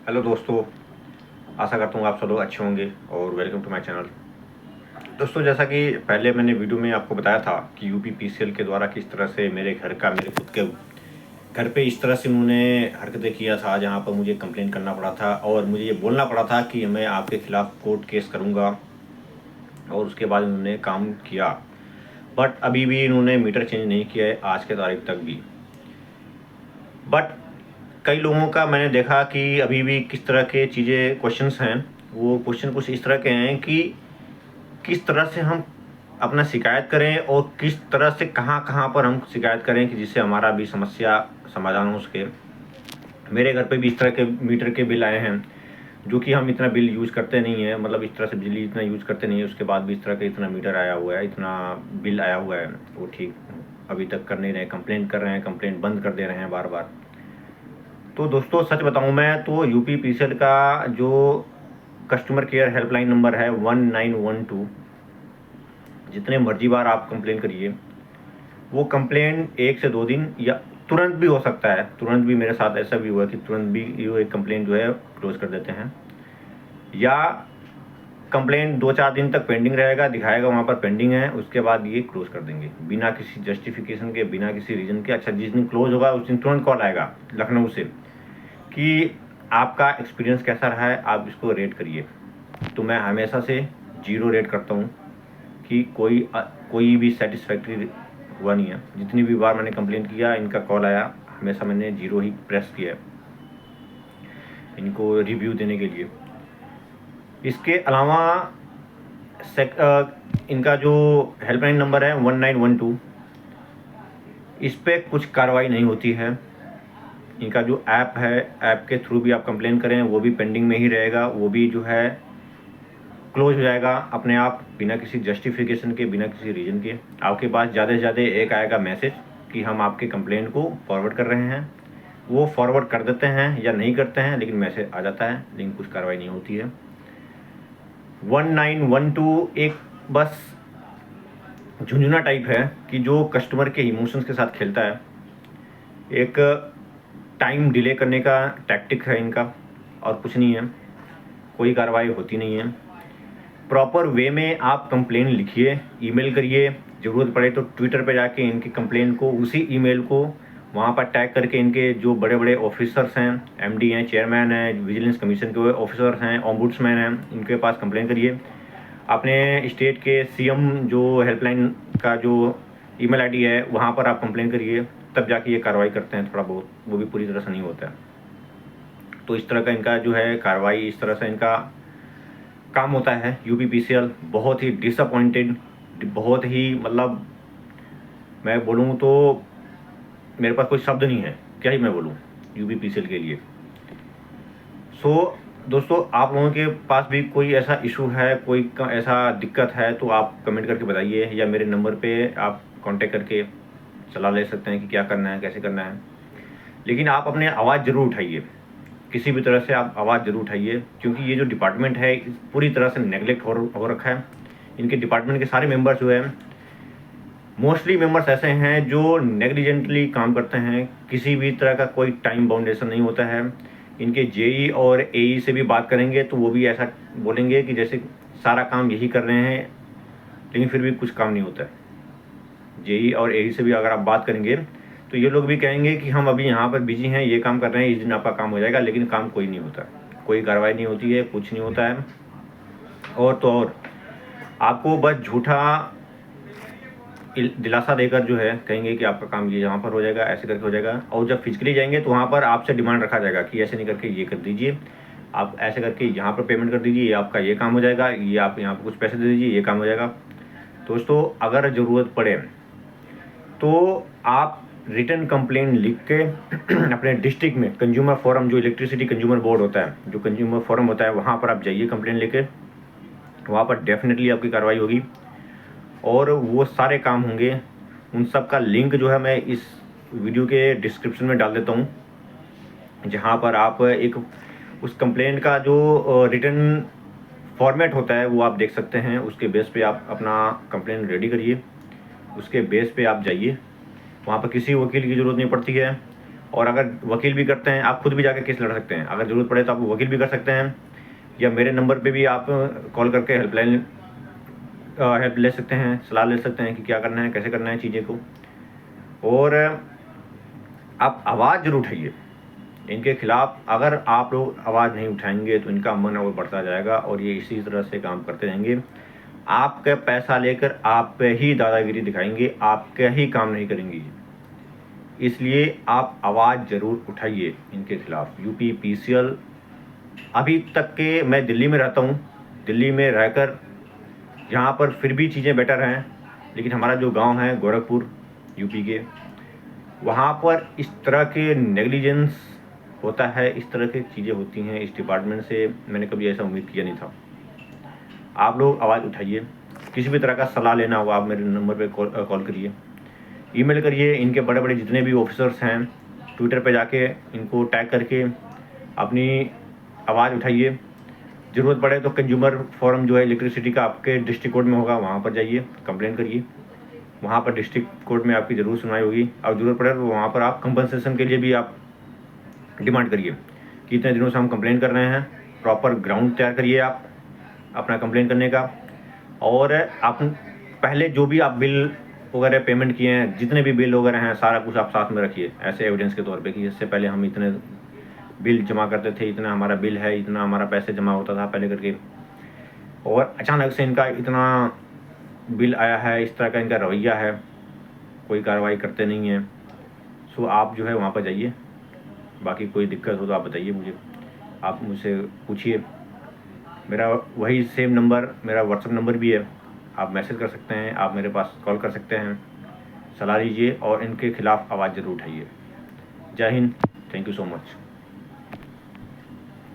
Hello दोस्तों, आशा करता हूँ आप सब लोग अच्छे होंगे और वेलकम टू माय चैनल। दोस्तों, जैसा कि पहले मैंने वीडियो में आपको बताया था कि यूपीपीसीएल के द्वारा किस तरह से मेरे खुद के घर पे इस तरह से उन्होंने हरकतें किया था, जहाँ पर मुझे कंप्लेन करना पड़ा था और मुझे ये बोलना पड़ा था कि मैं आपके खिलाफ़ कोर्ट केस करूँगा। और उसके बाद उन्होंने काम किया, बट अभी भी इन्होंने मीटर चेंज नहीं किया है आज के तारीख तक भी। बट कई लोगों का मैंने देखा कि अभी भी किस तरह के चीज़ें क्वेश्चंस हैं, वो क्वेश्चन कुछ इस तरह के हैं कि किस तरह से हम अपना शिकायत करें और किस तरह से कहाँ पर हम शिकायत करें कि जिससे हमारा भी समस्या समाधान हो सके। मेरे घर पे भी इस तरह के मीटर के बिल आए हैं, जो कि हम इतना बिल यूज़ करते नहीं हैं, मतलब इस तरह से बिजली इतना यूज़ करते नहीं है, उसके बाद भी इस तरह का इतना मीटर आया हुआ है, इतना बिल आया हुआ है। वो ठीक अभी तक कर नहीं रहे, कंप्लेंट कर रहे हैं, कंप्लेंट बंद कर दे रहे हैं बार बार। तो दोस्तों, सच बताऊं मैं तो यूपीपीसीएल का जो कस्टमर केयर हेल्पलाइन नंबर है 1912, जितने मर्जी बार आप कंप्लेन करिए, वो कंप्लेन 1 से 2 दिन या तुरंत भी हो सकता है। तुरंत भी मेरे साथ ऐसा भी हुआ कि तुरंत भी ये कंप्लेन जो है क्लोज कर देते हैं, या कंप्लेन 2-4 दिन तक पेंडिंग रहेगा, दिखाएगा वहाँ पर पेंडिंग है, उसके बाद ये क्लोज कर देंगे बिना किसी जस्टिफिकेशन के, बिना किसी रीज़न के। अच्छा, जिस दिन क्लोज होगा उस दिन तुरंत कॉल आएगा लखनऊ से कि आपका एक्सपीरियंस कैसा रहा है, आप इसको रेट करिए। तो मैं हमेशा से 0 रेट करता हूँ कि कोई भी सेटिस्फैक्ट्री हुआ नहीं है। जितनी भी बार मैंने कंप्लेंट किया, इनका कॉल आया, हमेशा मैंने 0 ही प्रेस किया है इनको रिव्यू देने के लिए। इसके अलावा इनका जो हेल्पलाइन नंबर है 1912, इस पर कुछ कार्रवाई नहीं होती है। इनका जो ऐप है, ऐप के थ्रू भी आप कंप्लेन करें, वो भी पेंडिंग में ही रहेगा, वो भी जो है क्लोज हो जाएगा अपने आप, बिना किसी जस्टिफिकेशन के, बिना किसी रीज़न के। आपके पास ज़्यादा से ज़्यादा एक आएगा मैसेज कि हम आपके कंप्लेंट को फॉरवर्ड कर रहे हैं। वो फॉरवर्ड कर देते हैं या नहीं करते हैं, लेकिन मैसेज आ जाता है, लेकिन कुछ कार्रवाई नहीं होती है। 1912 एक बस झुंझुना टाइप है कि जो कस्टमर के इमोशंस के साथ खेलता है। एक टाइम डिले करने का टैक्टिक है इनका, और कुछ नहीं है। कोई कार्रवाई होती नहीं है। प्रॉपर वे में आप कंप्लेन लिखिए, ईमेल करिए, ज़रूरत पड़े तो ट्विटर पे जाके इनकी कंप्लेन को, उसी ईमेल को वहाँ पर टैग करके इनके जो बड़े बड़े ऑफिसर्स हैं, एमडी हैं, चेयरमैन हैं, विजिलेंस कमीशन के ऑफिसर्स हैं, ऑम्बुड्समैन हैं, इनके पास कंप्लेन करिए। अपने स्टेट के सीएम जो हेल्पलाइन का जो ईमेल आईडी है, वहाँ पर आप कंप्लेन करिए, तब जाके ये कार्रवाई करते हैं थोड़ा बहुत, वो भी पूरी तरह से नहीं होता है। तो इस तरह का इनका जो है कार्रवाई, इस तरह से इनका काम होता है। यूपीपीसीएल बहुत ही डिसअपॉइंटेड, बहुत ही, मतलब मैं बोलूँ तो मेरे पास कोई शब्द नहीं है, क्या ही मैं बोलूँ यूपीपीसीएल के लिए। दोस्तों, आप लोगों के पास भी कोई ऐसा इशू है, कोई ऐसा दिक्कत है, तो आप कमेंट करके बताइए, या मेरे नंबर पे आप कांटेक्ट करके सलाह ले सकते हैं कि क्या करना है, कैसे करना है। लेकिन आप अपने आवाज़ ज़रूर उठाइए, किसी भी तरह से आप आवाज़ ज़रूर उठाइए, क्योंकि ये जो डिपार्टमेंट है पूरी तरह से नेगलेक्ट हो रखा है। इनके डिपार्टमेंट के सारे मेंबर्स जो हैं, मोस्टली मेंबर्स ऐसे हैं जो नेग्लिजेंटली काम करते हैं। किसी भी तरह का कोई टाइम बाउंडेशन नहीं होता है। इनके जेई और एई से भी बात करेंगे तो वो भी ऐसा बोलेंगे कि जैसे सारा काम यही कर रहे हैं, लेकिन फिर भी कुछ काम नहीं होता है। जेई और एई से भी अगर आप बात करेंगे तो ये लोग भी कहेंगे कि हम अभी यहाँ पर बिजी हैं, ये काम कर रहे हैं, इस दिन आपका काम हो जाएगा, लेकिन काम कोई नहीं होता, कोई कार्रवाई नहीं होती है, कुछ नहीं होता है। और तो और आपको बस झूठा दिलासा देकर जो है कहेंगे कि आपका काम ये यहाँ पर हो जाएगा, ऐसे करके हो जाएगा। और जब फिजिकली जाएंगे तो वहाँ पर आपसे डिमांड रखा जाएगा कि ऐसे नहीं करके ये कर दीजिए, आप ऐसे करके यहाँ पर पेमेंट कर दीजिए, ये आपका ये काम हो जाएगा, ये आप यहाँ पर कुछ पैसे दे दीजिए, ये काम हो जाएगा। दोस्तों, अगर ज़रूरत पड़े तो आप रिटर्न कंप्लेंट लिख के अपने डिस्ट्रिक्ट में कंज्यूमर फोरम, जो इलेक्ट्रिसिटी कंज्यूमर बोर्ड होता है, जो कंज्यूमर फोरम होता है, वहाँ पर आप जाइए कंप्लेंट लेके, वहाँ पर डेफिनेटली आपकी कार्रवाई होगी और वो सारे काम होंगे। उन सब का लिंक जो है मैं इस वीडियो के डिस्क्रिप्शन में डाल देता हूँ, जहाँ पर आप एक उस कंप्लेंट का जो रिटर्न फॉर्मेट होता है वो आप देख सकते हैं। उसके बेस पे आप अपना कंप्लेंट रेडी करिए, उसके बेस पे आप जाइए। वहाँ पर किसी वकील की ज़रूरत नहीं पड़ती है, और अगर वकील भी करते हैं, आप खुद भी जाके केस लड़ सकते हैं। अगर ज़रूरत पड़े तो आप वकील भी कर सकते हैं, या मेरे नंबर पे भी आप कॉल करके हेल्प ले सकते हैं, सलाह ले सकते हैं कि क्या करना है, कैसे करना है चीज़ें को। और आप आवाज़ ज़रूर उठाइए इनके खिलाफ। अगर आप लोग आवाज़ नहीं उठाएंगे तो इनका मन और बढ़ता जाएगा और ये इसी तरह से काम करते रहेंगे। आपका पैसा लेकर आप पे ही दादागिरी दिखाएंगे, आपका ही काम नहीं करेंगे। इसलिए आप आवाज़ ज़रूर उठाइए इनके खिलाफ। यूपी पीसीएल, अभी तक के मैं दिल्ली में रहता हूँ, दिल्ली में रहकर यहाँ पर फिर भी चीज़ें बेटर हैं, लेकिन हमारा जो गांव है गोरखपुर यूपी के, वहाँ पर इस तरह के नेग्लिजेंस होता है, इस तरह की चीज़ें होती हैं इस डिपार्टमेंट से, मैंने कभी ऐसा उम्मीद किया नहीं था। आप लोग आवाज़ उठाइए, किसी भी तरह का सलाह लेना हो आप मेरे नंबर पे कॉल करिए, ईमेल करिए। इनके बड़े बड़े जितने भी ऑफिसर्स हैं, ट्विटर पे जाके इनको टैग करके अपनी आवाज़ उठाइए। ज़रूरत पड़े तो कंज्यूमर फोरम जो है इलेक्ट्रिसिटी का आपके डिस्ट्रिक्ट कोर्ट में होगा, वहाँ पर जाइए, कंप्लेन करिए। वहाँ पर डिस्ट्रिक्ट कोर्ट में आपकी ज़रूर सुनवाई होगी। और ज़रूरत पड़े तो वहाँ पर आप कंपनसेशन के लिए भी आप डिमांड करिए कि इतने दिनों से हम कंप्लेन कर रहे हैं। प्रॉपर ग्राउंड तैयार करिए आप अपना कंप्लेन करने का। और आप पहले जो भी आप बिल वगैरह पेमेंट किए हैं, जितने भी बिल वगैरह हैं, सारा कुछ आप साथ में रखिए ऐसे एविडेंस के तौर पे कि इससे पहले हम इतने बिल जमा करते थे, इतना हमारा बिल है, इतना हमारा पैसे जमा होता था पहले करके, और अचानक से इनका इतना बिल आया है, इस तरह का इनका रवैया है, कोई कार्रवाई करते नहीं हैं। सो आप जो है वहाँ पर जाइए। बाकी कोई दिक्कत हो तो आप बताइए मुझे, आप मुझसे पूछिए। मेरा वही सेम नंबर मेरा व्हाट्सएप नंबर भी है, आप मैसेज कर सकते हैं, आप मेरे पास कॉल कर सकते हैं, सलाह लीजिए और इनके खिलाफ़ आवाज़ ज़रूर उठाइए। जय Hind, thank you so much.